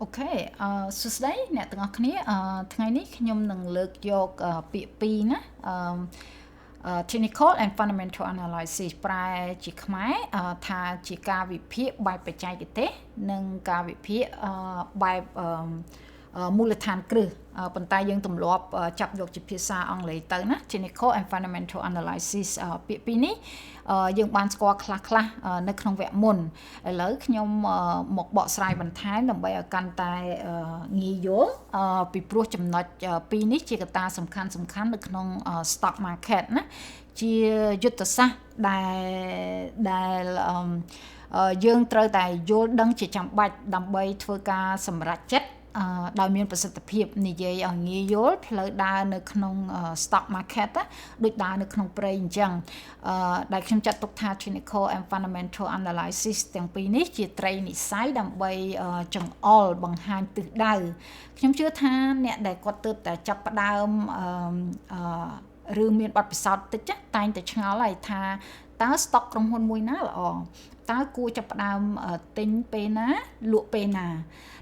អូខេសួស្តីអ្នកទាំងអស់គ្នាថ្ងៃនេះខ្ញុំនឹងលើកយកពាក្យពីរណាtechnical and fundamental analysis ប្រែជាខ្មែរថាជាការវិភាគបែបបច្ចេកទេសនិងការវិភាគបែបមូលដ្ឋានគ្រឹះប៉ុន្តែយើងទម្លាប់ចាប់យកជាភាសាអង់គ្លេសទៅណា technical and fundamental analysis ពាក្យពីរនេះយើងបានស្គាល់ខ្លះៗនៅក្នុងវគ្គមុនឥឡូវខ្ញុំមកបកស្រាយបន្ថែមដើម្បីឲ្យកាន់តែងាយយល់ពីព្រោះចំណុចពីរនេះជាកត្តាសំខាន់នៅក្នុង stock market ណាជាយុទ្ធសាស្ត្រដែលយើងត្រូវតែយល់ដឹងជាចាំបាច់ដើម្បីធ្វើការសម្រេចចិត្តដោយមានប្រសិទ្ធភាពនិយាយឲ្យងាយយល់ផ្លូវដើរនៅក្នុង stock market ដូចដើរនៅក្នុងព្រៃអញ្ចឹងដែលខ្ញុំចាត់ទុកថា technical and fundamental analysis ទាំងពីរនេះជាត្រីនិស្ស័យដើម្បីចង្អុលបង្ហាញទិសដៅខ្ញុំជឿថាអ្នកដែលគាត់ទើបតែចាប់ផ្ដើមឬមានបទពិសោធន៍តិចតែងតែឆ្ងល់ហើយថាតើ stock ក្រុមហ៊ុនមួយណាល្អតើគួរចាប់ផ្ដើមទិញពេលណាលក់ពេលណា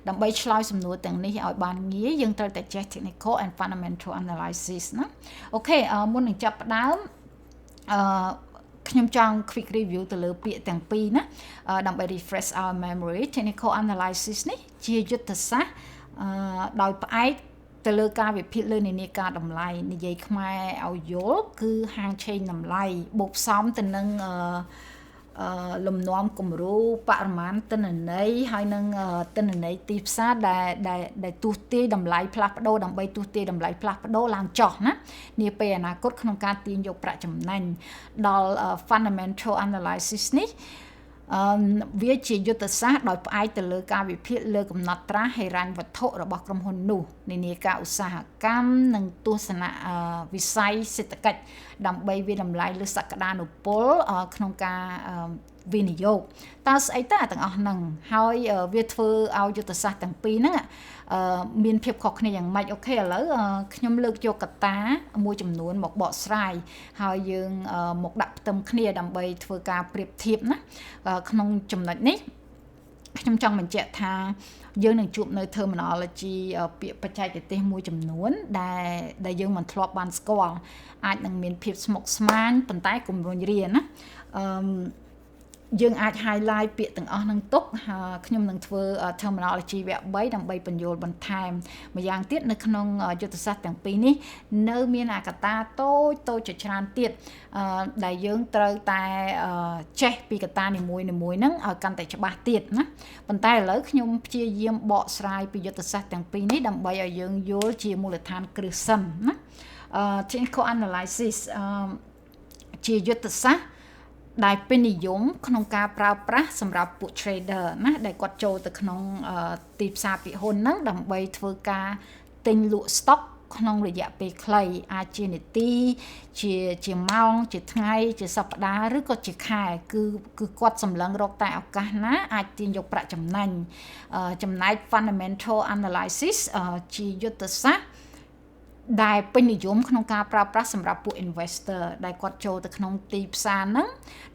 ដើម្បីឆ្លើយសំណួរទាំងនេះឲ្យបានងាយយើងត្រូវតែចេះ technical and fundamental analysis ណាអូខេមុននឹងចាប់ផ្ដើមខ្ញុំចង់ quick review ទៅលើពាក្យទាំងពីរណាដើម្បី refresh our memory technical analysis នេះជាយុទ្ធសាស្ត្រដោយផ្អែកទៅលើការវិភាគលើនានាការតម្លៃនិយាយខ្មែរឲ្យយល់គឺហាងឆេងតម្លៃបូកផ្សំទៅនឹងលំនាំគំរូបរិមាណទិន្នន័យហើយនឹងទិន្នន័យទីផ្សារដែលទូទាយតម្លៃផ្លាស់ប្ដូរដើម្បីទូទាយតម្លៃផ្លាស់ប្ដូរឡើងចុះណានាពេលអនាគតក្នុងការទាញយកប្រាក់ចំណេញដល់ fundamental analysis នេះវាជាយុទ្ធសាស្ត្រដោយផ្អែកទៅលើការវិភាគលើកំណត់ត្រាហិរញ្ញវត្ថុរបស់ក្រុមហ៊ុននោះនានាការឧស្សាហកម្មនិងទស្សនៈវិស័យសេដ្ឋកិច្ចដើម្បីវាតម្លៃលើសក្តានុពលក្នុងការវិនិយោគតើស្អីតើទាំងអស់ហ្នឹងហើយវាធ្វើឲ្យយុទ្ធសាស្ត្រទាំងពីរហ្នឹងមានភាពខុសគ្នាយ៉ាងម៉េចអូខេឥឡូវខ្ញុំលើកយកកត្តាមួយចំនួនមកបកស្រាយហើយយើងមកដាក់ផ្ទឹមគ្នាដើម្បីធ្វើការប្រៀបធៀបណាក្នុងចំណុចនេះខ្ញុំចង់បញ្ជាក់ថាយើងនឹងជួបនៅ terminology ពាក្យបច្ចេកទេសមួយចំនួនដែលយើងមិនធ្លាប់បានស្គាល់អាចនឹងមានភាពស្មុគស្មាញប៉ុន្តែកុំរុញរាណាយើងអាច highlight ពាក្យទាំងអស់នឹងទុកខ្ញុំនឹងធ្វើ terminology វគ្គ3ដើម្បីបញ្យល់បន្ថែមម្យ៉ាងទៀតនៅក្នុងយុទ្ធសាស្ត្រទាំងពីរនេះនៅមានអាកតាតូចជាច្រើនទៀតដែលយើងត្រូវតែចេះពីកតានីមួយហ្នឹងឲ្យកាន់តែច្បាស់ទៀតណាប៉ុន្តែឥឡូវខ្ញុំព្យាយាមបកស្រាយពីយុទ្ធសាស្ត្រទាំងពីរនេះដើម្បីឲ្យយើងយល់ជាមូលដ្ឋានគ្រឹះសិនណាtechnical analysis ជាយុទ្ធសាស្ត្រដែលពេញនិយមក្នុងការប្រើប្រាស់សម្រាប់ពួក trader ណាដែលគាត់ចូលទៅក្នុងទីផ្សារពិហ៊ុនហ្នឹងដើម្បីធ្វើការទិញលក់ stock ក្នុងរយៈពេលខ្លីអាចជានាទីជាម៉ោងជាថ្ងៃជាសប្តាហ៍ឬក៏ជាខែគឺគាត់សម្លឹងរកតែឱកាសណាអាចទាញយកប្រាក់ចំណេញចំណែក fundamental analysis ជាយុទ្ធសាស្ត្រដែលពេញនិយមក្នុងការប្រើប្រាស់សម្រាប់ពួក investor ដែលគាត់ចូលទៅក្នុងទីផ្សារហ្នឹង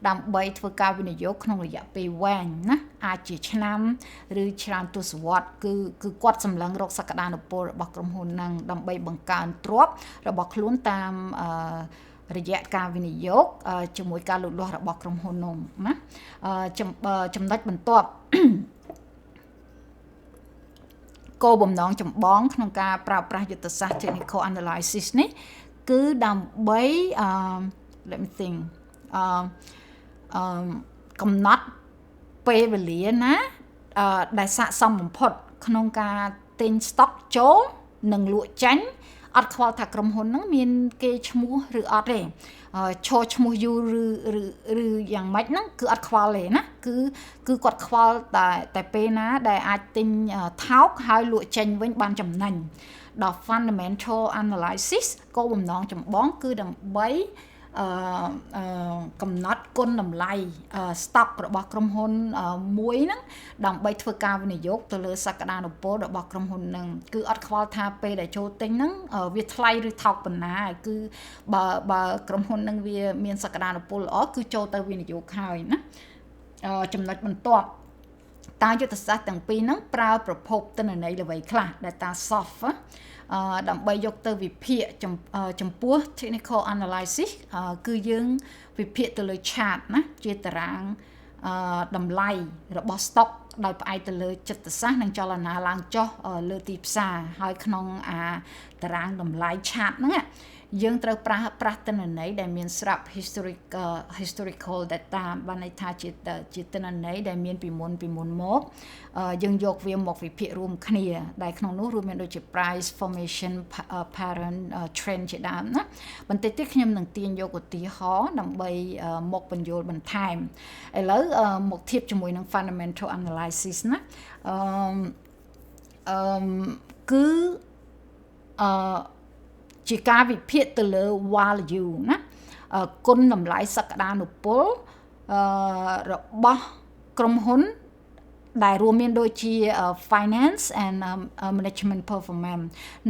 ដើម្បីធ្វើការវិនិយោគក្នុងរយៈពេលវែងណាអាចជាឆ្នាំឬច្រើនទសវត្សរ៍គឺគាត់សម្លឹងរកសក្តានុពលរបស់ក្រុមហ៊ុនហ្នឹងដើម្បីបង្កើនទ្រព្យរបស់ខ្លួនតាមរយៈការវិនិយោគជាមួយការលូតលាស់របស់ក្រុមហ៊ុននោះណាចំណុចបន្ទាប់គោលបំណងចម្បងក្នុងការប្រើប្រាស់យុទ្ធសាស្ត្រ technical analysis នេះគឺដើម្បី let me think កំណត់ពេលវេលាណាដែលស័ក្តិសមបំផុតក្នុងការទិញ stock ចូលនិងលក់ចេញអត់ខ្វល់ថាក្រុមហ៊ុនហ្នឹងមានគេឈ្មោះឬអត់ទេឈរឈ្មោះយូរឬយ៉ាងម៉េចហ្នឹងគឺអត់ខ្វល់ទេណាគឺគាត់ខ្វល់តែពេលណាដែលអាចទិញថោកហើយលក់ចេញវិញបានចំណេញដល់ fundamental analysis គោលបំណងចម្បងគឺដើម្បីកំណត់គុណតម្លៃ stock របស់ក្រុមហ៊ុនមួយហ្នឹងដើម្បីធ្វើការវិនិយោគទៅលើសក្តានុពលរបស់ក្រុមហ៊ុនហ្នឹងគឺអត់ខ្វល់ថាពេលដែលចូលទិញហ្នឹងវាថ្លៃឬថោកប៉ុណ្ណាគឺបើក្រុមហ៊ុនហ្នឹងវាមានសក្តានុពលល្អគឺចូលទៅវិនិយោគហើយណាចំណុចបន្ទាប់ តើយុទ្ធសាស្ត្រទាំងពីរហ្នឹងប្រើប្រភពទិន្នន័យអ្វីខ្លះ data soft ដើម្បីយកទៅវិភាគចំពោះ technical analysis គឺយើងវិភាគទៅលើ chart ណាជាតារាងតម្លៃរបស់ stock ដោយផ្អែកទៅលើចិត្តសាស្ត្រនិងចលនាឡើងចុះលើទីផ្សារហើយក្នុងតារាងតម្លៃ chart ហ្នឹងយើងត្រូវប្រាស់ទិន្នន័យដែលមានស្រាប់ historical data បានន័យថាជាទិន្នន័យដែលមានពីមុនមកយើងយកវាមកវិភាគរួមគ្នាដែលក្នុងនោះរួមមានដូចជា price formation pattern trend ជាដើមណាបន្តិចទៀតខ្ញុំនឹងទាញយកឧទាហរណ៍ដើម្បីមកបញ្យល់បន្ថែមឥឡូវមកធៀបជាមួយនឹង fundamental analysis ណាគឺជាការវិភាគទៅលើ value ណាគុណតម្លៃសក្តានុពលរបស់ក្រុមហ៊ុនដែលរួមមានដូចជា finance and management performance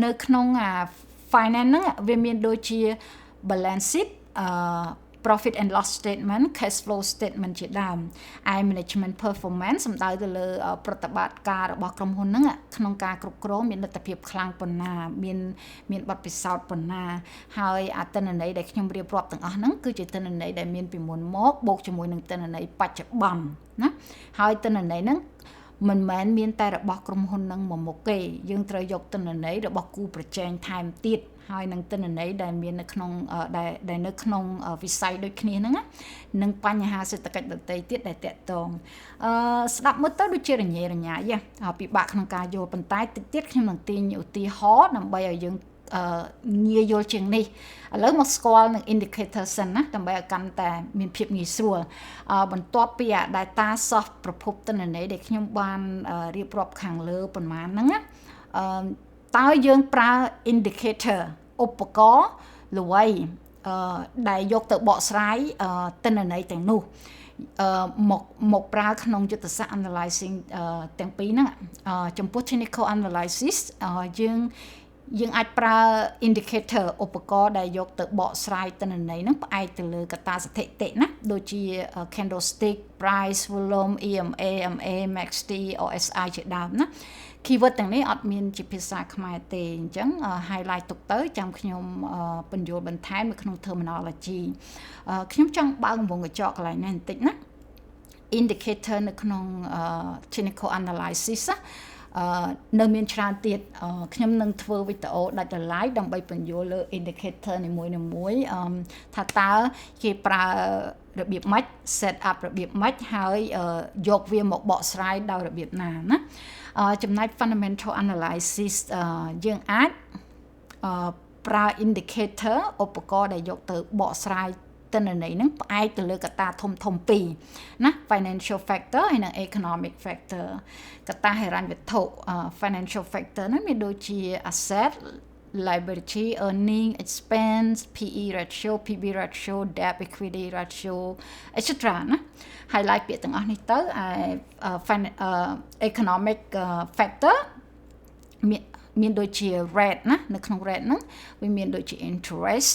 នៅក្នុង finance ហ្នឹងវាមានដូចជា balance sheet profit and loss statement cash flow statement ជាដើមឯ management performance សំដៅទៅលើប្រតិបត្តិការរបស់ក្រុមហ៊ុនហ្នឹងក្នុងការគ្រប់គ្រងមានលទ្ធភាពខ្លាំងប៉ុណ្ណាមានបទពិសោធន៍ប៉ុណ្ណាហើយទិន្នន័យដែលខ្ញុំរៀបរាប់ទាំងអស់ហ្នឹងគឺជាទិន្នន័យដែលមានពីមុនមកបូកជាមួយនឹងទិន្នន័យបច្ចុប្បន្នណាហើយទិន្នន័យហ្នឹងមិនមែនមានតែរបស់ក្រុមហ៊ុននឹងមួយមុខទេយើងត្រូវយកទិន្នន័យរបស់គូប្រជែងថែមទៀតហើយនឹងទិន្នន័យដែលមាននៅក្នុងដែលនៅក្នុងវិស័យដូចគ្នាហ្នឹងនឹងបញ្ហាសេដ្ឋកិច្ចដទៃទៀតដែលតាក់ទងស្ដាប់មើលទៅដូចជារញ៉េរញ៉ៃពិបាកក្នុងការយល់ប៉ុន្តែតិចទៀតខ្ញុំនឹងទាញឧទាហរណ៍ដើម្បីឲ្យយើងងាយយល់ជាងនេះឥឡូវមកស្គាល់នឹង indicator សិនណាដើម្បីឲ្យកាន់តែមានភាពងាយស្រួលបន្ទាប់ពី data soft ប្រភពទិន្នន័យដែលខ្ញុំបានរៀបរាប់ខាងលើប៉ុន្មានហ្នឹងតើយើងប្រើ indicator ឧបករណ៍ល្បីដែលយកទៅបកស្រាយទិន្នន័យទាំងនោះមកប្រើក្នុងយុទ្ធសាស្ត្រ analyzing ទាំងពីរហ្នឹងចំពោះ technical analysis យើងអាចប្រើ indicator ឧបករណ៍ដែលយកទៅបកស្រាយទិន្នន័យហ្នឹងផ្អែកទៅលើកត្តាស្ថិតិណាដូចជា candlestick price volume EMA MA MACD RSI ជាដើមណា keyword ទាំងនេះអត់មានជាភាសាខ្មែរទេអញ្ចឹង highlight ទុកទៅចាំខ្ញុំបញ្យល់បន្ថែមនៅក្នុង terminology ខ្ញុំចង់បើកវងកញ្ចក់កន្លែងនេះបន្តិចណា indicator នៅក្នុង technical analysis នៅមានច្រើនទៀតខ្ញុំនឹងធ្វើវីដេអូដាច់ដោយឡែកដើម្បីបញ្យល់លើ indicator នីមួយៗថាតើគេប្រើរបៀបម៉េច set up របៀបម៉េចហើយយកវាមកបកស្រាយដោយរបៀបណាណាចំណែក fundamental analysis យើងអាចប្រើ indicator ឧបករណ៍ដែលយកទៅបកស្រាយទិន្នន័យហ្នឹងផ្អែកទៅលើកត្តាធំពីរណា financial factor ហើយនិង economic factor កត្តាហិរញ្ញវត្ថុ financial factor ហ្នឹងមានដូចជា asset liability earning expense PE ratio PB ratio debt equity ratio etc ណា highlight ពាក្យទាំងអស់នេះទៅeconomic factor មានដូចជា rate ណានៅក្នុង rate ហ្នឹងវាមានដូចជា interest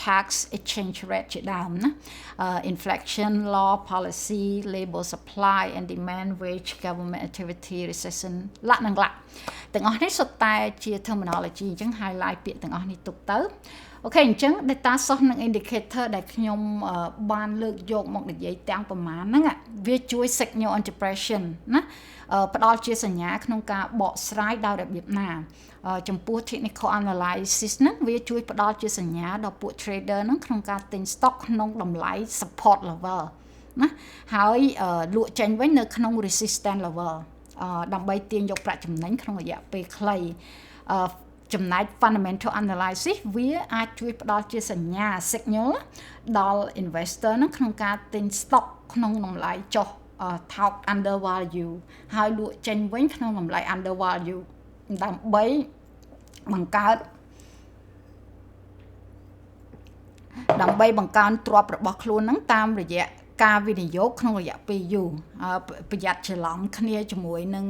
tax exchange rate ជាដើមណា inflation law policy labor supply and demand wage government activity recession លក្ខទាំងអស់នេះសុទ្ធតែជា terminology អញ្ចឹង highlight ពាក្យទាំងអស់នេះទុកទៅអូខេអញ្ចឹង data source និង indicator ដែលខ្ញុំបានលើកយកមកនិយាយទាំងប្រមាណហ្នឹងវាជួយ signal interpretation ណាផ្ដល់ជាសញ្ញាក្នុងការបកស្រាយដោយរបៀបណាចំពោះ technical analysis ហ្នឹងវាជួយផ្ដល់ជាសញ្ញាដល់ពួក trader ហ្នឹងក្នុងការទិញ stock ក្នុងតម្លៃ support level ណាហើយលក់ចេញវិញនៅក្នុង resistance level ដើម្បីទាញយកប្រាក់ចំណេញក្នុងរយៈពេលខ្លីចំណែក fundamental analysis វាអាចជួយផ្ដល់ជាសញ្ញា signal ដល់ investor ហ្នឹងក្នុងការទិញ stock ក្នុងតម្លៃចុះថោក under value ហើយលក់ចេញវិញក្នុងតម្លៃ under value ដើម្បីបង្កើនទ្រព្យរបស់ខ្លួនហ្នឹងតាមរយៈការវិនិយោគក្នុងរយៈពេលយូរប្រយ័ត្នច្រឡំគ្នាជាមួយនឹង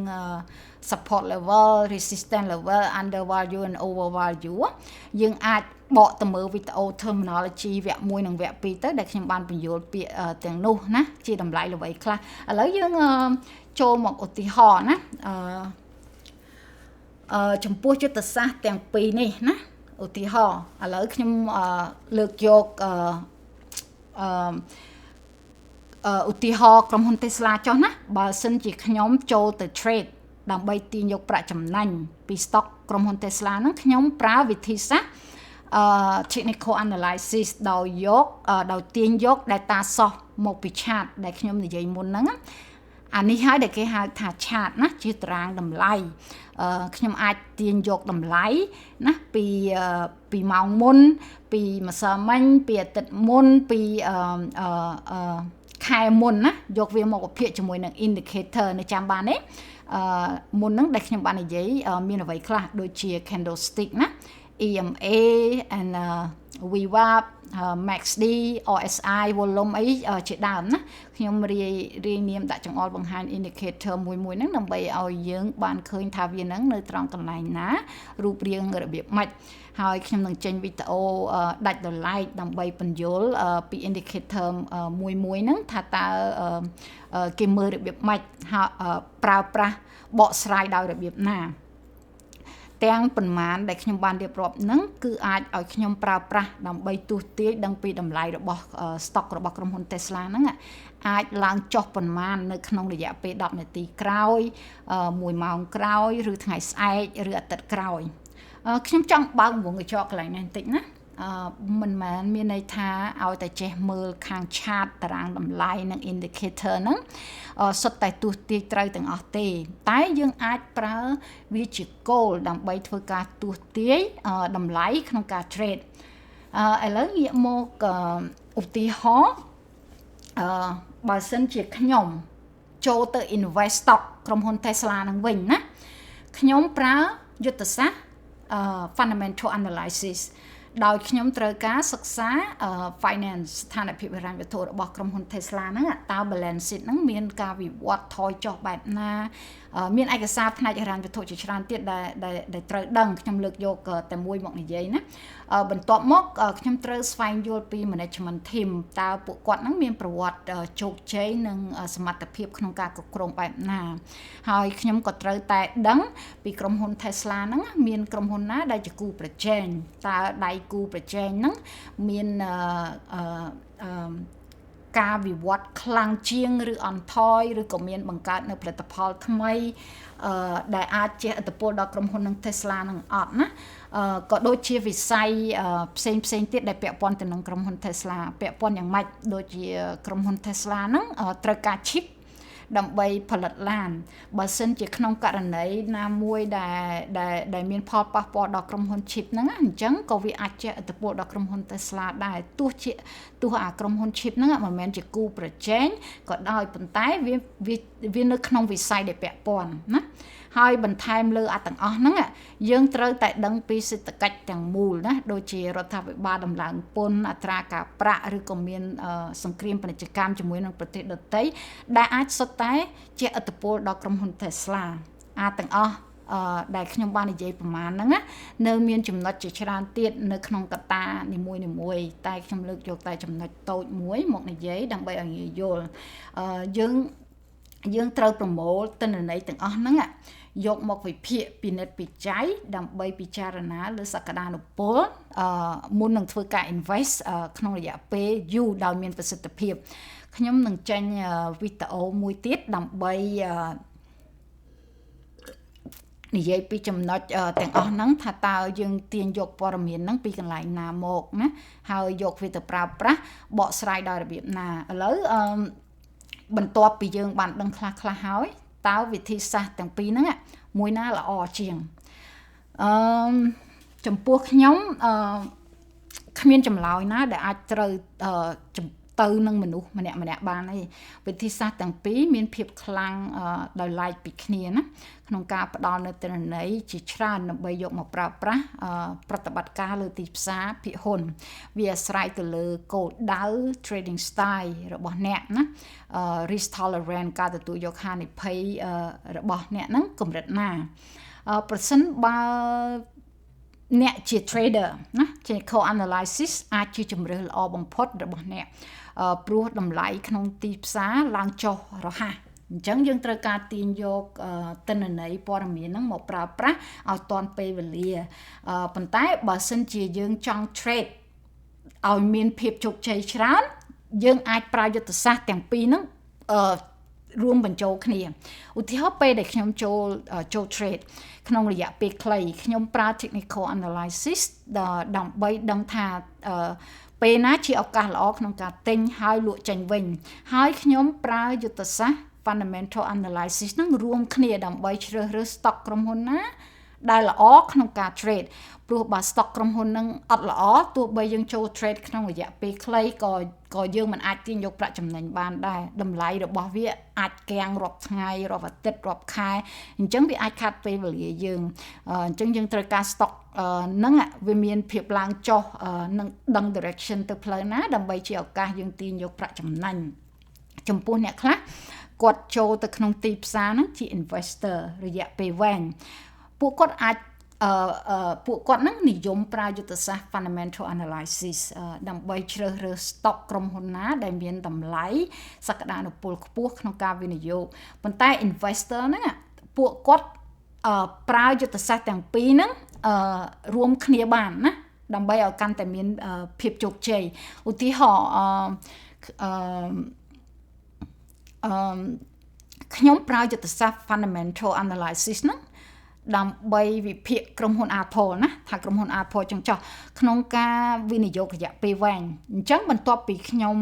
support level resistance level under value and over value យើងអាចបកទៅមើលវីដេអូ terminology វគ្គ 1 និងវគ្គ 2 ទៅដែលខ្ញុំបានបញ្យល់ពាក្យទាំងនោះណាជាតម្លៃល្បីខ្លះឥឡូវយើង ចូលមកឧទាហរណ៍ណាចំពោះយុទ្ធសាស្ត្រទាំងពីរនេះណាឧទាហរណ៍ឥឡូវខ្ញុំលើកយកឧទាហរណ៍ក្រុមហ៊ុន Tesla ចុះណាបើសិនជាខ្ញុំចូលទៅ trade ដើម្បីទាញយកប្រាក់ចំណេញពី stock ក្រុមហ៊ុន Tesla ហ្នឹងខ្ញុំប្រើវិធីសាស្ត្រtechnical analysis ដោយទាញយក data source មកពី chart ដែលខ្ញុំនិយាយមុនហ្នឹងអានេះហើយដែលគេហៅថា chart ណាជាតារាងតម្លៃខ្ញុំអាចទាញយកតម្លៃណាពីម៉ោងមុនពីម្សិលមិញពីអាទិត្យមុនពីខែមុនណាយកវាមកវិភាគជាមួយនឹង indicator នៅចាំបានទេមុនហ្នឹងដែលខ្ញុំបាននិយាយមានអ្វីខ្លះដូចជា candlestick ណា EMA and VWAP MACD RSI volume អីជាដើមណាខ្ញុំរាយនាមដាក់ចង្អុលបង្ហាញ indicator មួយហ្នឹងដើម្បីឲ្យយើងបានឃើញថាវាហ្នឹងនៅត្រង់កន្លែងណារូបរាងរបៀបម៉េចហើយខ្ញុំនឹងចេញវីដេអូដាច់ដោយឡែកដើម្បីបញ្យល់ពី indicator មួយហ្នឹងថាតើគេមើលរបៀបម៉េចប្រើប្រាស់បកស្រាយដោយរបៀបណាទាំងប៉ុន្មានដែលខ្ញុំបានរៀបរាប់ហ្នឹងគឺអាចឲ្យខ្ញុំប្រើប្រាស់ដើម្បីទូទាយដឹងពីតម្លៃរបស់ stock របស់ក្រុមហ៊ុន Tesla ហ្នឹងអាចឡើងចុះប៉ុន្មាននៅក្នុងរយៈពេល10នាទីក្រោយ1ម៉ោងក្រោយឬថ្ងៃស្អែកឬអាទិត្យក្រោយខ្ញុំចង់បើកវងកញ្ចក់កន្លែងនេះបន្តិចណាមិនមែនមានន័យថាឲ្យតែចេះមើលខាង chart តារាងតម្លៃនិង indicator ហ្នឹងសុទ្ធតែទស្សន៍ទាយត្រូវទាំងអស់ទេតែយើងអាចប្រើវាជាគោលដើម្បីធ្វើការទស្សន៍ទាយតម្លៃក្នុងការ trade ឥឡូវងាកមកឧទាហរណ៍បើសិនជាខ្ញុំចូលទៅ invest stock ក្រុមហ៊ុន Tesla ហ្នឹងវិញណាខ្ញុំប្រើយុទ្ធសាស្ត្រfundamental analysis ដោយខ្ញុំត្រូវការសិក្សា finance ស្ថានភាពហិរញ្ញវត្ថុរបស់ក្រុមហ៊ុន Tesla ហ្នឹងតើ balance sheet ហ្នឹងមានការវិវត្តថយចុះបែបណាមានឯកសារផ្នែកហិរញ្ញវត្ថុជាច្រើនទៀតដែលត្រូវដឹងខ្ញុំលើកយកតែមួយមកនិយាយណាបន្ទាប់មកខ្ញុំត្រូវស្វែងយល់ពី management team តើពួកគាត់ហ្នឹងមានប្រវត្តិជោគជ័យនិងសមត្ថភាពក្នុងការគ្រប់គ្រងបែបណាហើយខ្ញុំក៏ត្រូវតែដឹងពីក្រុមហ៊ុន Tesla ហ្នឹងមានក្រុមហ៊ុនណាដែលជាគូប្រជែងតើដៃគូប្រជែងហ្នឹងមានការវិវត្តខ្លាំងជាងឬអន់ថយឬក៏មានបង្កើតនៅផលិតផលថ្មីដែលអាចជះឥទ្ធិពលដល់ក្រុមហ៊ុននឹង Tesla នឹងអត់ណាក៏ដូចជាវិស័យផ្សេងទៀតដែលពាក់ព័ន្ធទៅនឹងក្រុមហ៊ុន Tesla ពាក់ព័ន្ធយ៉ាងម៉េចដូចជាក្រុមហ៊ុន Tesla ហ្នឹងត្រូវការ chip ដើម្បីផលិតឡានបើសិនជាក្នុងករណីណាមួយដែលមានផលប៉ះពាល់ដល់ក្រុមហ៊ុន chip ហ្នឹងអញ្ចឹងក៏វាអាចជះឥទ្ធិពលដល់ក្រុមហ៊ុន Tesla ដែរទោះអាក្រុមហ៊ុន chip ហ្នឹងមិនមែនជាគូប្រជែងក៏ដោយប៉ុន្តែវានៅក្នុងវិស័យដែលពាក់ព័ន្ធណាហើយបន្ថែមលើទាំងអស់ហ្នឹងយើងត្រូវតែដឹងពីសេដ្ឋកិច្ចទាំងមូលណាដូចជារដ្ឋាភិបាលដំឡើងពន្ធអត្រាការប្រាក់ឬក៏មានសង្គ្រាមពាណិជ្ជកម្មជាមួយនឹងប្រទេសដទៃដែលអាចសុទ្ធតែជះឥទ្ធិពលដល់ក្រុមហ៊ុន Tesla ទាំងអស់ដែលខ្ញុំបាននិយាយប្រហែលហ្នឹងនៅមានចំណុចជាច្រើនទៀតនៅក្នុងកត្តានីមួយតែខ្ញុំលើកយកតែចំណុចតូចមួយមកនិយាយដើម្បីឲ្យងាយយល់យើងត្រូវប្រមូលទិន្នន័យទាំងអស់ហ្នឹងយកមកវិភាគពិនិត្យពិច័យដើម្បីពិចារណាលើសក្តានុពលមុននឹងធ្វើការ invest ក្នុងរយៈពេលយូរដោយមានប្រសិទ្ធភាពខ្ញុំនឹងចេញវីដេអូមួយទៀតដើម្បីនិយាយពីចំណុចទាំងអស់ហ្នឹងថាតើយើងទាញយកព័ត៌មានហ្នឹងពីកន្លែងណាមកណាហើយយកវាទៅប្រើប្រាស់បកស្រាយដោយរបៀបណាឥឡូវបន្ទាប់ពីយើងបានដឹងខ្លះហើយតើវិធីសាស្ត្រទាំងពីរហ្នឹងមួយណាល្អជាងចំពោះខ្ញុំគ្មានចម្លើយណាដែលអាចត្រូវទៅនឹងមនុស្សម្នាក់បានទេវិធីសាស្ត្រទាំងពីរមានភាពខ្លាំងដោយឡែកពីគ្នាណាក្នុងការផ្ដល់នូវទិន្នន័យជាច្រើនដើម្បីយកមកប្រើប្រាស់ប្រតិបត្តិការលើទីផ្សារភាគហ៊ុនវាអាស្រ័យទៅលើគោលដៅ trading style របស់អ្នកណាrisk tolerance ការទទួលយកហានិភ័យរបស់អ្នកហ្នឹងកម្រិតណាប្រសិនបើអ្នកជា trader ណាជា co-analysis អាចជាជំរើសល្អបំផុតរបស់អ្នកព្រោះតម្លៃក្នុងទីផ្សារឡើងចុះរហ័ស អញ្ចឹងយើងត្រូវការទាញយកទិន្នន័យព័ត៌មានហ្នឹងមកប្រើប្រាស់ឲ្យទាន់ពេលវេលាប៉ុន្តែបើសិនជាយើងចង់ trade ឲ្យមានភាពជោគជ័យច្រើនយើងអាចប្រើយុទ្ធសាស្ត្រទាំងពីរហ្នឹងរួមបញ្ចូលគ្នាឧទាហរណ៍ពេលដែលខ្ញុំចូល trade ក្នុងរយៈពេលខ្លីខ្ញុំប្រើ technical analysis ដើម្បីដឹងថាពេលណាជាឱកាសល្អក្នុងការទិញហើយលក់ចេញវិញហើយខ្ញុំប្រើយុទ្ធសាស្ត្រ fundamental analysis ហ្នឹងរួមគ្នាដើម្បីជ្រើសរើស stock ក្រុមហ៊ុនណាដែលល្អក្នុងការ trade ព្រោះបើ stock ក្រុមហ៊ុនហ្នឹងអត់ល្អទោះបីយើងចូល trade ក្នុងរយៈពេលខ្លីក៏យើងមិនអាចទាញយកប្រាក់ចំណេញបានដែរតម្លៃរបស់វាអាចគាំងរាប់ថ្ងៃរាប់អាទិត្យរាប់ខែអញ្ចឹងវាអាចខាត់ពេលវេលាយើងអញ្ចឹងយើងត្រូវការ stock ហ្នឹងវាមានភាពឡើងចុះនឹងដឹង direction ទៅផ្លូវណាដើម្បីជាឱកាសយើងទាញយកប្រាក់ចំណេញចំពោះអ្នកខ្លះគាត់ចូលទៅក្នុងទីផ្សារហ្នឹងជា investor រយៈពេលវែងពួកគាត់អាចពួកគាត់នឹងនិយមប្រើយុទ្ធសាស្ត្រ fundamental analysis ដើម្បីជ្រើសរើស stock ក្រុមហ៊ុនណាដែលមានតម្លៃសក្តានុពលខ្ពស់ក្នុងការវិនិយោគប៉ុន្តែ investor ហ្នឹងពួកគាត់ប្រើយុទ្ធសាស្ត្រទាំងពីរហ្នឹងរួមគ្នាបានណាដើម្បីឲ្យកាន់តែមានភាពជោគជ័យឧទាហរណ៍ខ្ញុំប្រើយុទ្ធសាស្ត្រ fundamental analysis ហ្នឹងដើម្បីវិភាគក្រុមហ៊ុន Apple ណាថាក្រុមហ៊ុន Apple ចឹងចោះក្នុងការវិនិយោគរយៈពេលវែងអញ្ចឹងបន្ទាប់ពីខ្ញុំ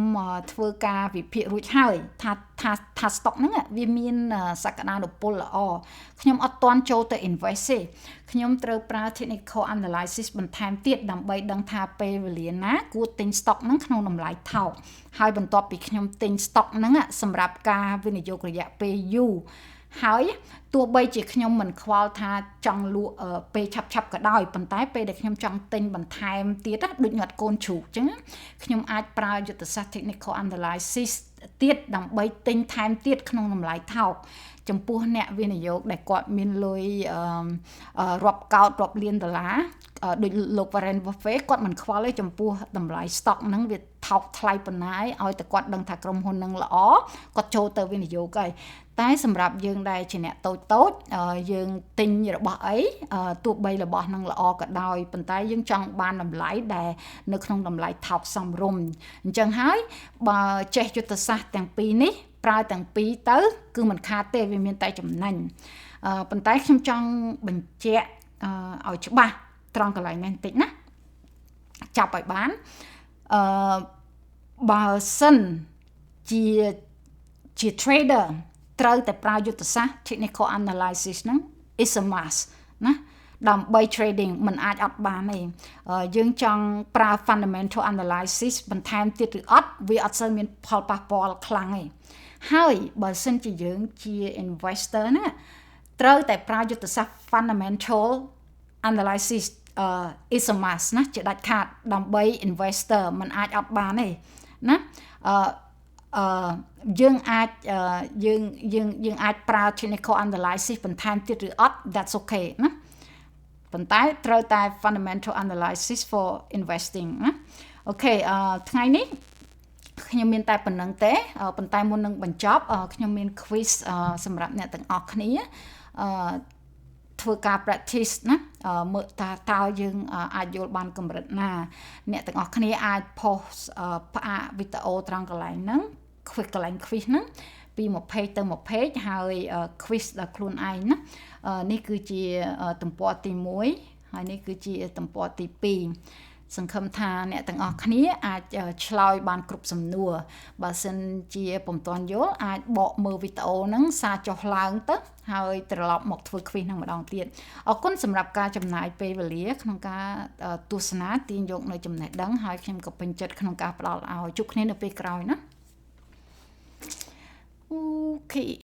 ធ្វើការវិភាគរួចហើយថា stock ហ្នឹងវាមានសក្តានុពលល្អខ្ញុំអត់ទាន់ចូលទៅ invest ទេខ្ញុំត្រូវប្រើ technical analysis បន្ថែមទៀតដើម្បីដឹងថាពេលវេលាណាគួរទិញ stock ហ្នឹងក្នុងតម្លៃថោកហើយបន្ទាប់ពីខ្ញុំទិញ stock ហ្នឹងសម្រាប់ការវិនិយោគរយៈពេលយូរហើយទោះបីជាខ្ញុំមិនខ្វល់ថាចង់លក់ពេលឆាប់ក៏ដោយប៉ុន្តែពេលដែលខ្ញុំចង់ទិញបន្ថែមទៀតដូចញាត់កូនជ្រូកអញ្ចឹងខ្ញុំអាចប្រើយុទ្ធសាស្ត្រ technical analysis ទៀតដើម្បីទិញថែមទៀតក្នុងតម្លៃថោកចំពោះអ្នកវិនិយោគដែលគាត់មានលុយរាប់កោតរាប់លានដុល្លារដូចលោក Warren Buffett គាត់មិនខ្វល់ទេចំពោះតម្លៃ stock ហ្នឹងវាថោកថ្លៃប៉ុណ្ណាឲ្យតែគាត់ដឹងថាក្រុមហ៊ុនហ្នឹងល្អគាត់ចូលទៅវិនិយោគហើយតែសម្រាប់យើងដែលជាអ្នកតូចយើងទិញរបស់អីទោះបីរបស់ហ្នឹងល្អក៏ដោយប៉ុន្តែយើងចង់បានតម្លៃដែលនៅក្នុងតម្លៃថោកសមរម្យអញ្ចឹងហើយបើចេះយុទ្ធសាស្ត្រទាំងពីរនេះប្រើទាំងពីរទៅគឺមិនខាតទេវាមានតែចំណេញប៉ុន្តែខ្ញុំចង់បញ្ជាក់ឲ្យច្បាស់ត្រង់កន្លែងនេះបន្តិចណាចាប់ឲ្យបានបើសិនជា trader ត្រូវតែប្រើយុទ្ធសាស្ត្រ technical analysis ហ្នឹង is a must ណាដើម្បី trading មិនអាចអត់បានទេយើងចង់ប្រើ fundamental analysis បន្ថែមទៀតឬអត់វាអត់សូវមានផលប៉ះពាល់ខ្លាំងទេហើយបើសិនជាយើងជា investor ណាត្រូវតែប្រើយុទ្ធសាស្ត្រ fundamental analysis is a must ណាជាដាច់ខាតដើម្បី investor មិនអាចអត់បានទេណាយើងអាចយើងអាចប្រើ technical analysis បន្ថែមទៀតឬអត់ that's okay ណាប៉ុន្តែត្រូវតែ fundamental analysis for investing ណាអូខេថ្ងៃនេះខ្ញុំមានតែប៉ុណ្្នឹងទេប៉ុន្តែមុននឹងបញ្ចប់ខ្ញុំមាន quiz សម្រាប់អ្នកទាំងអស់គ្នាធ្វើការ practice ណាមើលតើយើងអាចយល់បានកម្រិតណាអ្នកទាំងអស់គ្នាអាច post ផ្អាកវីដេអូត្រង់កន្លែងហ្នឹង កន្លែង quiz ហ្នឹងពី1 page ទៅ1 page ហើយ quiz ដល់ខ្លួនឯងណានេះគឺជាទំព័រទី1ហើយនេះគឺជាទំព័រទី2សង្ឃឹមថាអ្នកទាំងអស់គ្នាអាចឆ្លើយបានគ្រប់សំណួរបើសិនជាពុំទាន់យល់អាចបកមើលវីដេអូហ្នឹងសារចុះឡើងទៅហើយត្រឡប់មកធ្វើ quiz ហ្នឹងម្ដងទៀតអរគុណសម្រាប់ការចំណាយពេលវេលាក្នុងការទស្សនាទាញយកនៅចំណេះដឹងហើយខ្ញុំក៏ពេញចិត្តក្នុងការផ្ដល់ឲ្យជួបគ្នានៅពេលក្រោយណាអូខេ